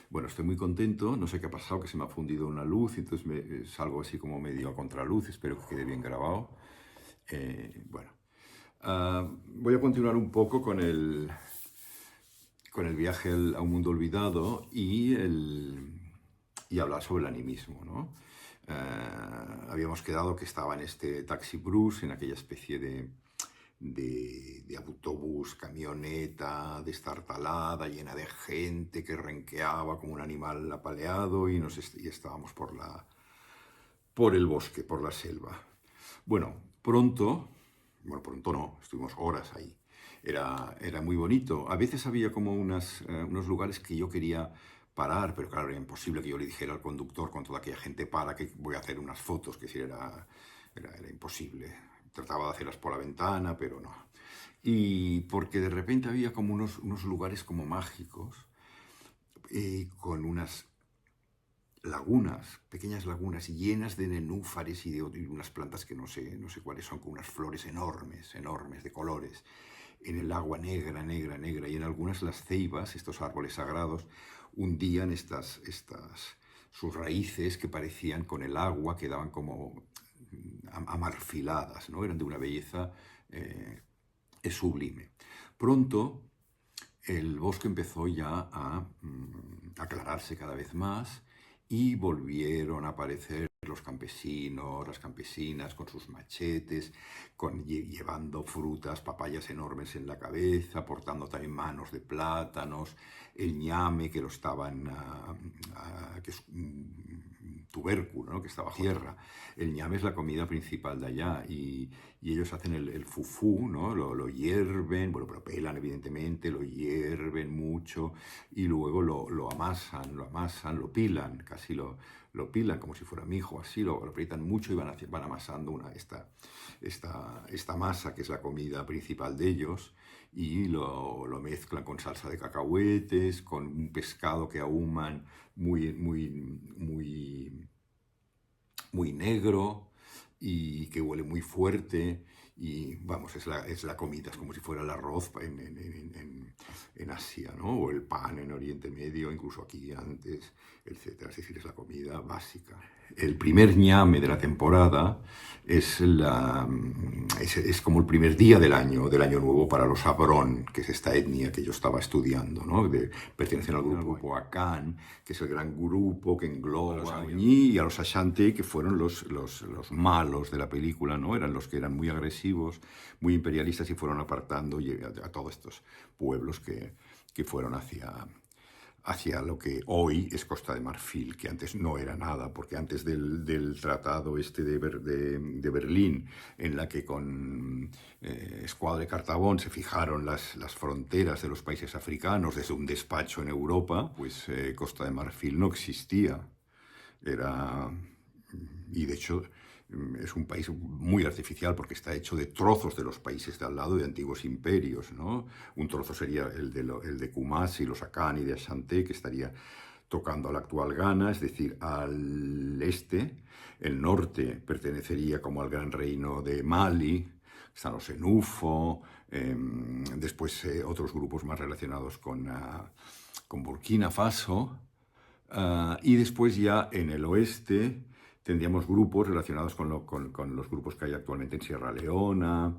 Bueno, estoy muy contento, no sé qué ha pasado, que se me ha fundido una luz, y entonces salgo así como medio a contraluz, espero que quede bien grabado. Bueno, voy a continuar un poco con el viaje a un mundo olvidado y hablar sobre el animismo, ¿no? Habíamos quedado que estaba en este taxi Bruce, en aquella especie de autobús, camioneta, destartalada, llena de gente que renqueaba como un animal apaleado y estábamos por el bosque, por la selva. Bueno, pronto no, estuvimos horas ahí. Era muy bonito. A veces había como unos lugares que yo quería parar, pero claro, era imposible que yo le dijera al conductor con toda aquella gente para que voy a hacer unas fotos, que si era imposible. Trataba de hacerlas por la ventana, pero no. Y porque de repente había como unos lugares como mágicos, con unas lagunas, pequeñas lagunas llenas de nenúfares y unas plantas que no sé cuáles son, con unas flores enormes, enormes, de colores, en el agua negra, negra, negra, y en algunas las ceibas, estos árboles sagrados, hundían sus raíces que parecían con el agua, quedaban como amarfiladas, ¿no? Eran de una belleza sublime. Pronto el bosque empezó ya a aclararse cada vez más y volvieron a aparecer los campesinos, las campesinas con sus machetes, llevando frutas, papayas enormes en la cabeza, portando también manos de plátanos, el ñame que lo estaban, que es un tubérculo, ¿no? Que está bajo tierra. El ñame es la comida principal de allá y ellos hacen el fufú, ¿no? Lo hierven, bueno, pero pelan evidentemente, lo hierven mucho y luego lo amasan, lo pilan, casi lo pilan como si fuera mijo, así, lo aprietan mucho y van amasando esta masa que es la comida principal de ellos y lo mezclan con salsa de cacahuetes, con un pescado que ahuman muy, muy, muy, muy negro y que huele muy fuerte. Y vamos, es la comida, es como si fuera el arroz en Asia, ¿no? O el pan en Oriente Medio, incluso aquí antes, etcétera. Es decir, es la comida básica. El primer ñame de la temporada es como el primer día del año nuevo para los Abrón, que es esta etnia que yo estaba estudiando, ¿no? Pertenecen al grupo Akan, que es el gran grupo que engloba a los Añí y a los Ashanti, que fueron los malos de la película, ¿no? Eran los que eran muy agresivos, muy imperialistas y fueron apartando a todos estos pueblos que fueron hacia lo que hoy es Costa de Marfil, que antes no era nada, porque antes del tratado este de Berlín, en la que con Escuadra de Cartabón se fijaron las fronteras de los países africanos desde un despacho en Europa, pues Costa de Marfil no existía. Y de hecho es un país muy artificial porque está hecho de trozos de los países de al lado de antiguos imperios, ¿no? Un trozo sería el de Kumasi, los Akan y de Ashanti, que estaría tocando al actual Ghana, es decir, al este. El norte pertenecería como al gran reino de Mali, están los Enufo, después otros grupos más relacionados con Burkina Faso. Y después ya en el oeste tendríamos grupos relacionados con los grupos que hay actualmente en Sierra Leona,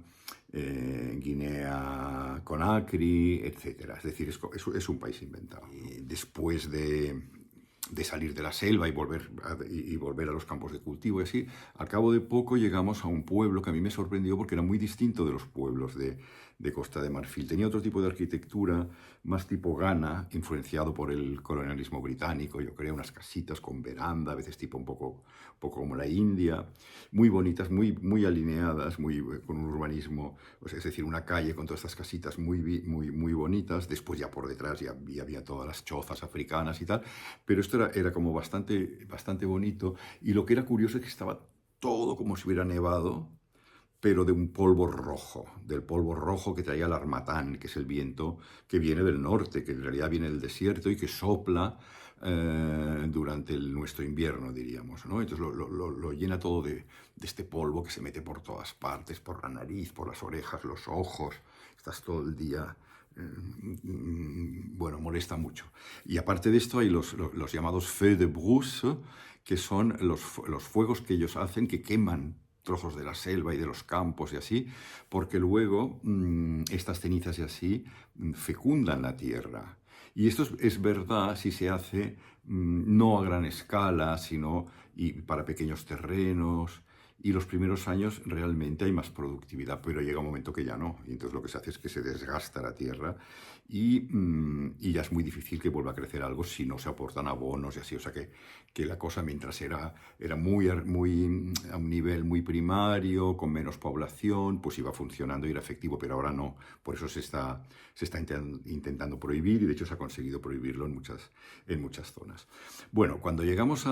Guinea Conakry, etc. Es decir, es un país inventado. Y después de salir de la selva y volver a los campos de cultivo y así, al cabo de poco llegamos a un pueblo que a mí me sorprendió porque era muy distinto de los pueblos de Costa de Marfil. Tenía otro tipo de arquitectura, más tipo Ghana, influenciado por el colonialismo británico, yo creo, unas casitas con veranda, a veces tipo un poco como la India, muy bonitas, muy, muy alineadas, con un urbanismo, es decir, una calle con todas estas casitas muy, muy bonitas. Después ya por detrás ya había todas las chozas africanas y tal, pero esto era como bastante, bastante bonito, y lo que era curioso es que estaba todo como si hubiera nevado, pero de un polvo rojo, del polvo rojo que traía el harmatán, que es el viento que viene del norte, que en realidad viene del desierto y que sopla durante nuestro invierno, diríamos, ¿no? Entonces lo llena todo de este polvo que se mete por todas partes, por la nariz, por las orejas, los ojos. Estás todo el día bueno, molesta mucho. Y aparte de esto hay los llamados feux de brousse, que son los fuegos que ellos hacen que queman trozos de la selva y de los campos y así, porque luego estas cenizas y así fecundan la tierra. Y esto es verdad si se hace no a gran escala, sino y para pequeños terrenos. Y los primeros años realmente hay más productividad, pero llega un momento que ya no. Y entonces lo que se hace es que se desgasta la tierra y ya es muy difícil que vuelva a crecer algo si no se aportan abonos y así. O sea que la cosa mientras era muy a un nivel muy primario, con menos población, pues iba funcionando y era efectivo, pero ahora no. Por eso se está intentando prohibir y de hecho se ha conseguido prohibirlo en muchas zonas. Bueno, cuando llegamos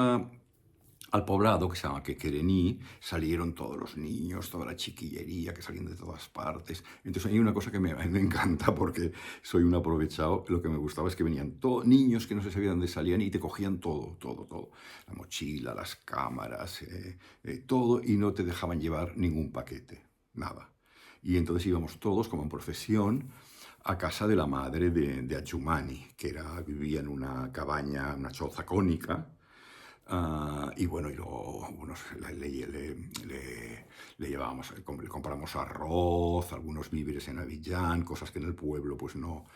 al poblado que se llama Quequerení, salieron todos los niños, toda la chiquillería que salían de todas partes. Entonces hay una cosa que a mí me encanta porque soy un aprovechado. Lo que me gustaba es que venían niños que no se sabía dónde salían y te cogían todo, todo, todo. La mochila, las cámaras, todo, y no te dejaban llevar ningún paquete, nada. Y entonces íbamos todos, como en procesión, a casa de la madre de Adjumani, que vivía en una cabaña, una choza cónica. Y bueno, y luego le llevábamos, le compramos arroz, algunos víveres en Avillán, cosas que en el pueblo pues no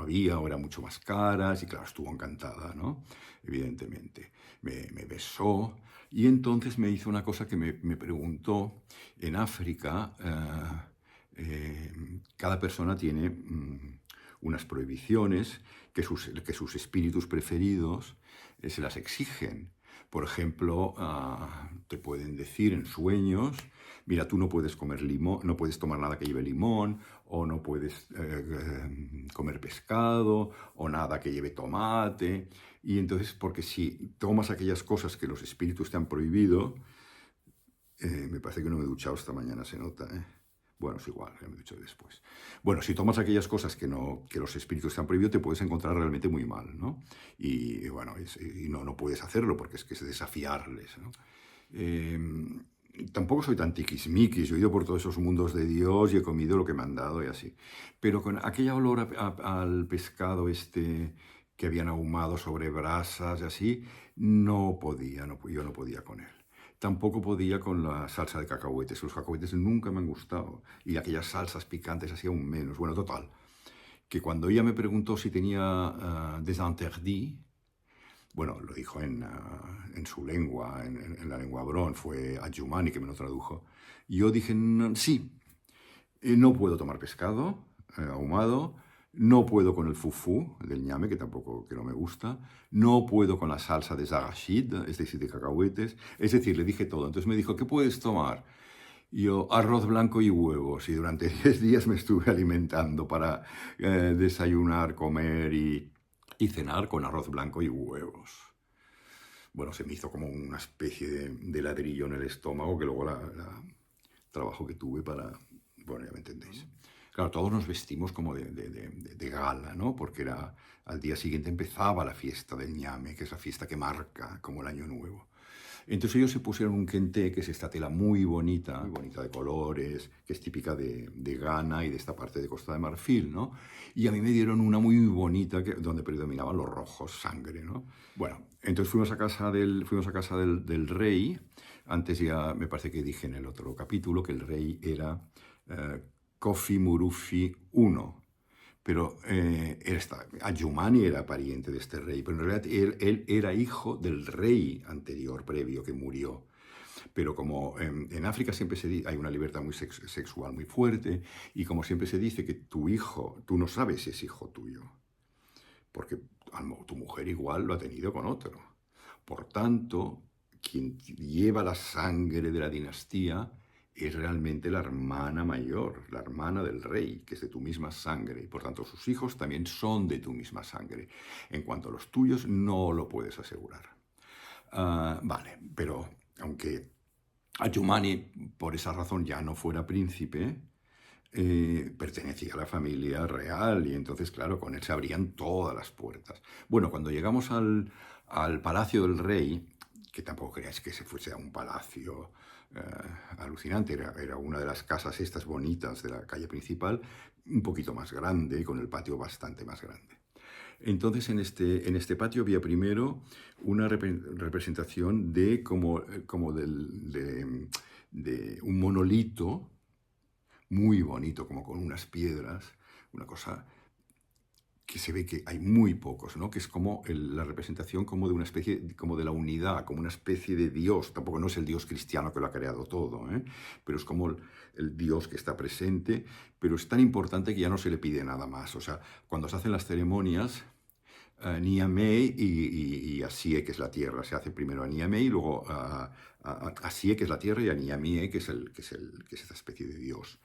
había o eran mucho más caras. Y claro, estuvo encantada, ¿no? Evidentemente. Me besó y entonces me hizo una cosa que me preguntó. En África, cada persona tiene unas prohibiciones que sus espíritus preferidos se las exigen. Por ejemplo, te pueden decir en sueños, mira, tú no puedes comer limón, no puedes tomar nada que lleve limón, o no puedes comer pescado, o nada que lleve tomate. Y entonces, porque si tomas aquellas cosas que los espíritus te han prohibido, me parece que no me he duchado esta mañana, se nota, ¿eh? Bueno, es igual, ya me he dicho después. Bueno, si tomas aquellas cosas que los espíritus te han prohibido, te puedes encontrar realmente muy mal, ¿no? Y bueno, no puedes hacerlo porque es que es desafiarles, ¿no? Tampoco soy tan tiquismiquis, yo he ido por todos esos mundos de Dios y he comido lo que me han dado y así. Pero con aquella olor al pescado que habían ahumado sobre brasas y así, yo no podía con él. Tampoco podía con la salsa de cacahuetes. Los cacahuetes nunca me han gustado. Y aquellas salsas picantes así aún menos. Bueno, total. Que cuando ella me preguntó si tenía des interdits, bueno, lo dijo en su lengua, en la lengua brón, fue Adjumani que me lo tradujo. Y yo dije, sí, no puedo tomar pescado ahumado, no puedo con el fufú del ñame, que no me gusta, no puedo con la salsa de zagashid, es decir, de cacahuetes, es decir, le dije todo. Entonces me dijo, ¿qué puedes tomar? Y yo, arroz blanco y huevos, y durante 10 días me estuve alimentando para desayunar, comer y cenar con arroz blanco y huevos. Bueno, se me hizo como una especie de ladrillo en el estómago, que luego trabajo que tuve bueno, ya me entendéis. Claro, todos nos vestimos como de gala, ¿no? Porque al día siguiente empezaba la fiesta del ñame, que es la fiesta que marca como el año nuevo. Entonces ellos se pusieron un kente, que es esta tela muy bonita de colores, que es típica de Ghana y de esta parte de Costa de Marfil, ¿no? Y a mí me dieron una muy bonita donde predominaban los rojos, sangre, ¿no? Bueno, entonces fuimos a casa del rey. Antes ya me parece que dije en el otro capítulo que el rey era Kofi Murufi I. Pero Adjumani era pariente de este rey, pero en realidad él era hijo del rey anterior, previo, que murió. Pero como en África siempre hay una libertad muy sexual muy fuerte, y como siempre se dice que tu hijo, tú no sabes si es hijo tuyo, porque tu mujer igual lo ha tenido con otro. Por tanto, quien lleva la sangre de la dinastía es realmente la hermana mayor, la hermana del rey, que es de tu misma sangre, y por tanto sus hijos también son de tu misma sangre. En cuanto a los tuyos, no lo puedes asegurar. Vale, pero aunque Adjumani por esa razón ya no fuera príncipe, pertenecía a la familia real y entonces, claro, con él se abrían todas las puertas. Bueno, cuando llegamos al palacio del rey, que tampoco creáis que se fuese a un palacio alucinante. Era una de las casas estas bonitas de la calle principal, un poquito más grande, con el patio bastante más grande. Entonces, en este patio había primero una representación de de un monolito muy bonito, como con unas piedras, una cosa que se ve que hay muy pocos, ¿no? Que es como la representación como de una especie, como de la unidad, como una especie de Dios. Tampoco no es el Dios cristiano que lo ha creado todo, ¿eh? Pero es como el Dios que está presente, pero es tan importante que ya no se le pide nada más. O sea, cuando se hacen las ceremonias, Niamey y Asie, que es la tierra. Se hace primero a Niamey y luego a Asie, que es la tierra, y a Niamey, que es esta especie de dios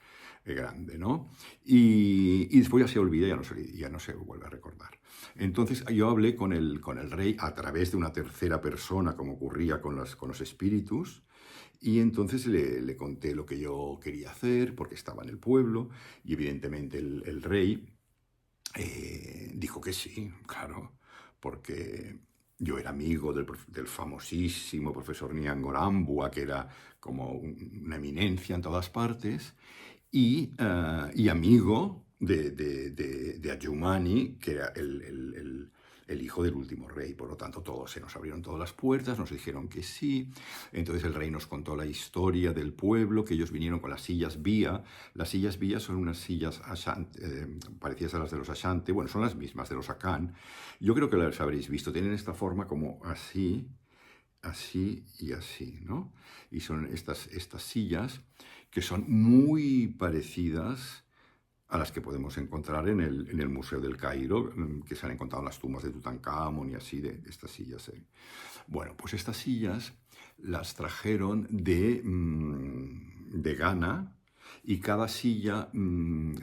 grande, ¿no? Y después ya se olvida, ya no se vuelve a recordar. Entonces yo hablé con el rey a través de una tercera persona, como ocurría con los espíritus, y entonces le conté lo que yo quería hacer, porque estaba en el pueblo, y evidentemente el rey dijo que sí, claro, porque yo era amigo del famosísimo profesor Nyangorambua, que era como una eminencia en todas partes, y amigo de Ayumani, que era el hijo del último rey. Por lo tanto, todos se nos abrieron todas las puertas, nos dijeron que sí. Entonces el rey nos contó la historia del pueblo, que ellos vinieron con las sillas vía. Las sillas vía son unas sillas parecidas a las de los Ashanti, bueno, son las mismas de los Akan. Yo creo que las habréis visto, tienen esta forma como así, así y así, ¿no? Y son estas sillas que son muy parecidas a las que podemos encontrar en el Museo del Cairo, que se han encontrado en las tumbas de Tutankamón y así, de estas sillas. Bueno, pues estas sillas las trajeron de Ghana, y cada silla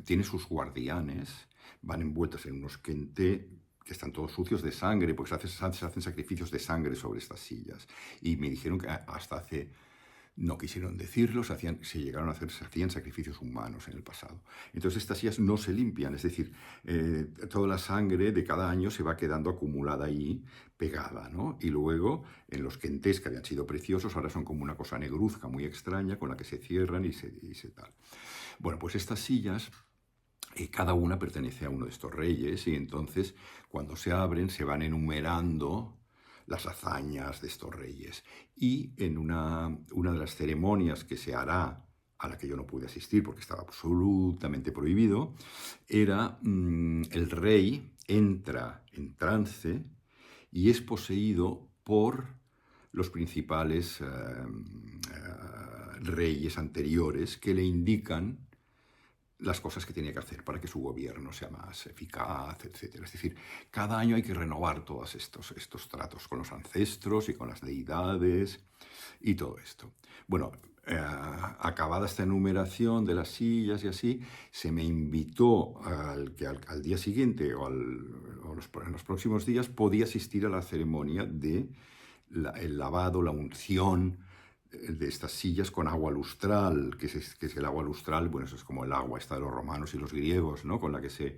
tiene sus guardianes, van envueltas en unos kenté que están todos sucios de sangre, porque se hacen sacrificios de sangre sobre estas sillas. Y me dijeron que hasta hace no quisieron decirlo, se hacían sacrificios humanos en el pasado. Entonces estas sillas no se limpian, es decir, toda la sangre de cada año se va quedando acumulada ahí, pegada, ¿no? Y luego en los kentés, que habían sido preciosos, ahora son como una cosa negruzca muy extraña con la que se cierran y se tal. Bueno, pues estas sillas, cada una pertenece a uno de estos reyes, y entonces cuando se abren se van enumerando las hazañas de estos reyes. Y en una de las ceremonias que se hará, a la que yo no pude asistir porque estaba absolutamente prohibido, era el rey entra en trance y es poseído por los principales reyes anteriores, que le indican las cosas que tiene que hacer para que su gobierno sea más eficaz, etc. Es decir, cada año hay que renovar todos estos tratos con los ancestros y con las deidades y todo esto. Bueno, acabada esta enumeración de las sillas y así, se me invitó que al día siguiente en los próximos días podía asistir a la ceremonia de el lavado, la unción de estas sillas con agua lustral, que es el agua lustral. Bueno, eso es como el agua esta de los romanos y los griegos, ¿no? Con la que se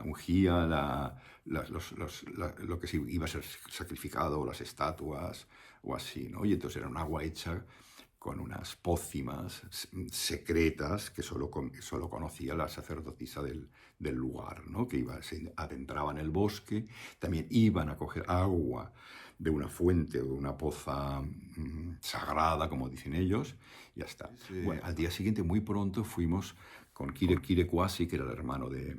ungía lo que se iba a ser sacrificado, o las estatuas, o así, ¿no? Y entonces era un agua hecha con unas pócimas secretas que solo conocía la sacerdotisa del lugar, ¿no? Que se adentraba en el bosque, también iban a coger agua de una fuente o de una poza sagrada, como dicen ellos, y ya está. Sí. Bueno, al día siguiente, muy pronto, fuimos con Kire Kwasi, que era el hermano de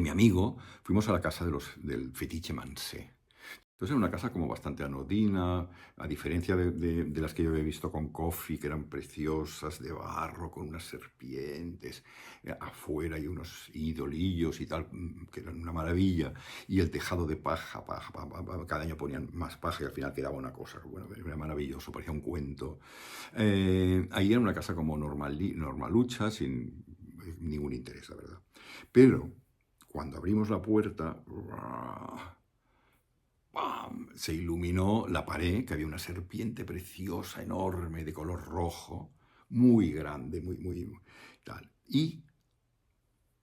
mi amigo, fuimos a la casa del fetiche Mansé. Entonces era una casa como bastante anodina, a diferencia de las que yo había visto con Kofi, que eran preciosas, de barro, con unas serpientes, afuera y unos idolillos y tal, que eran una maravilla, y el tejado de paja, cada año ponían más paja y al final quedaba una cosa, bueno, era maravilloso, parecía un cuento. Ahí era una casa como normalucha, sin ningún interés, la verdad. Pero cuando abrimos la puerta, ¡pam!, se iluminó la pared, que había una serpiente preciosa, enorme, de color rojo, muy grande, muy tal. Y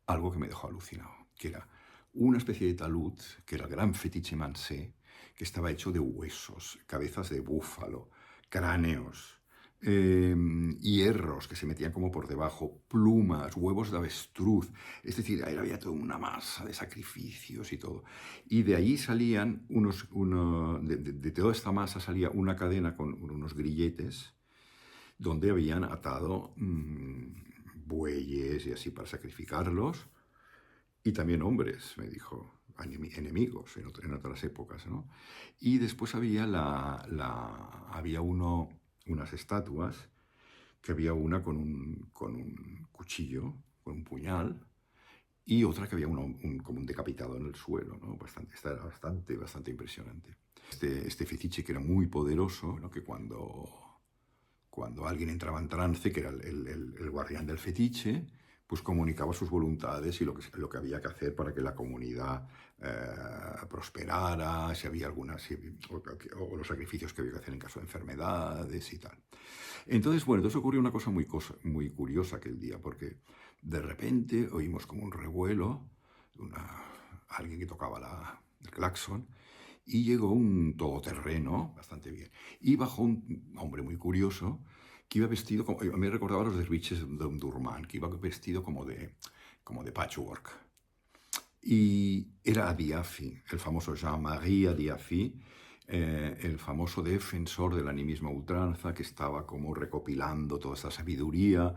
algo que me dejó alucinado, que era una especie de talud, que era el gran fetiche Mansé, que estaba hecho de huesos, cabezas de búfalo, cráneos, hierros que se metían como por debajo, plumas, huevos de avestruz. Es decir, ahí había toda una masa de sacrificios y todo. Y de ahí salían de toda esta masa salía una cadena con unos grilletes donde habían atado bueyes y así para sacrificarlos. Y también hombres, me dijo, enemigos en otras épocas, ¿no? Y después había había unas estatuas, que había una con un cuchillo, con un puñal, y otra que había como un decapitado en el suelo, ¿no? Esta era bastante impresionante. Este fetiche que era muy poderoso, ¿no? Que cuando alguien entraba en trance, que era el guardián del fetiche, pues comunicaba sus voluntades y lo que había que hacer para que la comunidad prosperara, si había o los sacrificios que había que hacer en caso de enfermedades y tal. Entonces ocurrió una cosa muy curiosa aquel día, porque de repente oímos como un revuelo, alguien que tocaba el claxon, y llegó un todoterreno, bastante bien, y bajó un hombre muy curioso, que iba vestido, me recordaba a los derviches de Durman, que iba vestido como de patchwork. Y era Adiafi, el famoso Jean-Marie Adiafi, el famoso defensor del animismo a ultranza, que estaba como recopilando toda esa sabiduría,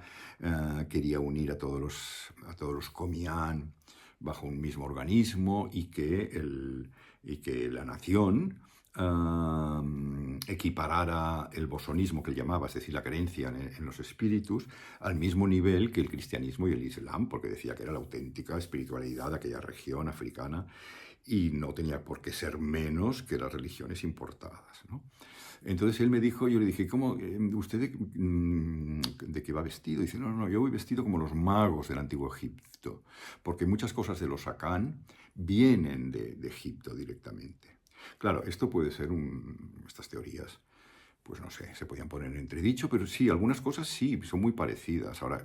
quería unir a todos los Komian bajo un mismo organismo y que la nación equiparara el bosonismo que él llamaba, es decir, la creencia en los espíritus, al mismo nivel que el cristianismo y el islam, porque decía que era la auténtica espiritualidad de aquella región africana y no tenía por qué ser menos que las religiones importadas, ¿no? Entonces él me dijo, yo le dije, ¿cómo, usted de qué va vestido? Dice, no, yo voy vestido como los magos del antiguo Egipto, porque muchas cosas de los Akan vienen de Egipto directamente. Claro, esto puede ser estas teorías, pues no sé, se podían poner en entredicho, pero sí, algunas cosas sí, son muy parecidas. Ahora,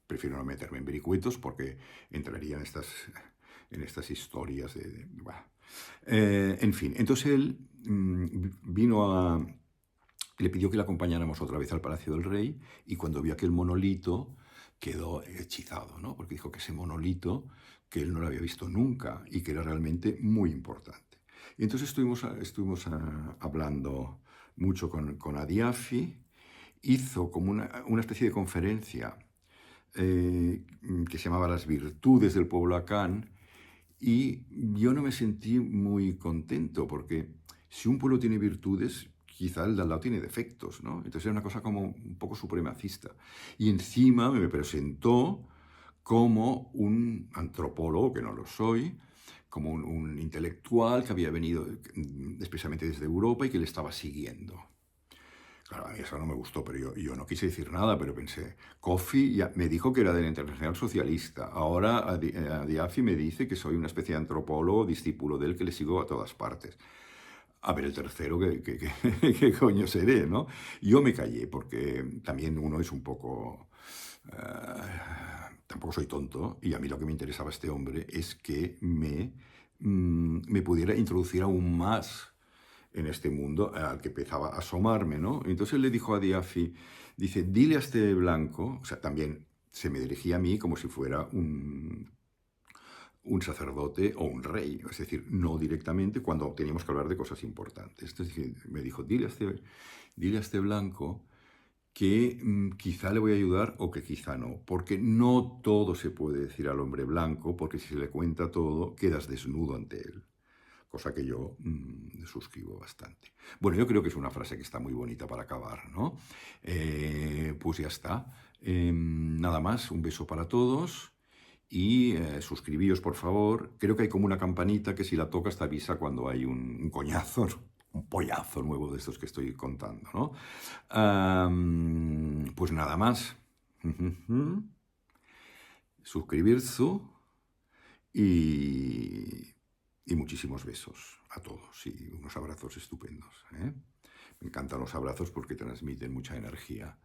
prefiero no meterme en vericuetos porque entraría en estas historias bueno. En fin, entonces él le pidió que le acompañáramos otra vez al Palacio del Rey y cuando vio aquel monolito quedó hechizado, ¿no? Porque dijo que ese monolito que él no lo había visto nunca y que era realmente muy importante. Y entonces estuvimos hablando mucho con Adiafi, hizo como una especie de conferencia que se llamaba Las virtudes del pueblo Akan, y yo no me sentí muy contento, porque si un pueblo tiene virtudes, quizá el de al lado tiene defectos, ¿no? Entonces era una cosa como un poco supremacista. Y encima me presentó como un antropólogo, que no lo soy, como un intelectual que había venido especialmente desde Europa y que le estaba siguiendo. Claro, a mí eso no me gustó, pero yo no quise decir nada, pero pensé, Kofi ya me dijo que era de la Internacional Socialista, ahora Adiafi me dice que soy una especie de antropólogo, discípulo de él, que le sigo a todas partes. A ver, el tercero, ¿qué coño seré, no? Yo me callé, porque también uno es un poco... tampoco soy tonto, y a mí lo que me interesaba este hombre es que me pudiera introducir aún más en este mundo al que empezaba a asomarme, ¿no? Entonces él le dijo a Diafi, dice, dile a este blanco, o sea, también se me dirigía a mí como si fuera un sacerdote o un rey, es decir, no directamente cuando teníamos que hablar de cosas importantes. Entonces me dijo, dile a este blanco que quizá le voy a ayudar o que quizá no, porque no todo se puede decir al hombre blanco, porque si se le cuenta todo, quedas desnudo ante él. Cosa que yo suscribo bastante. Bueno, yo creo que es una frase que está muy bonita para acabar, ¿no? Pues ya está. Nada más, un beso para todos y suscribíos, por favor. Creo que hay como una campanita que si la tocas te avisa cuando hay un coñazo, un pollazo nuevo de estos que estoy contando, ¿no? Pues nada más. Suscribirse y muchísimos besos a todos y unos abrazos estupendos, ¿eh? Me encantan los abrazos porque transmiten mucha energía.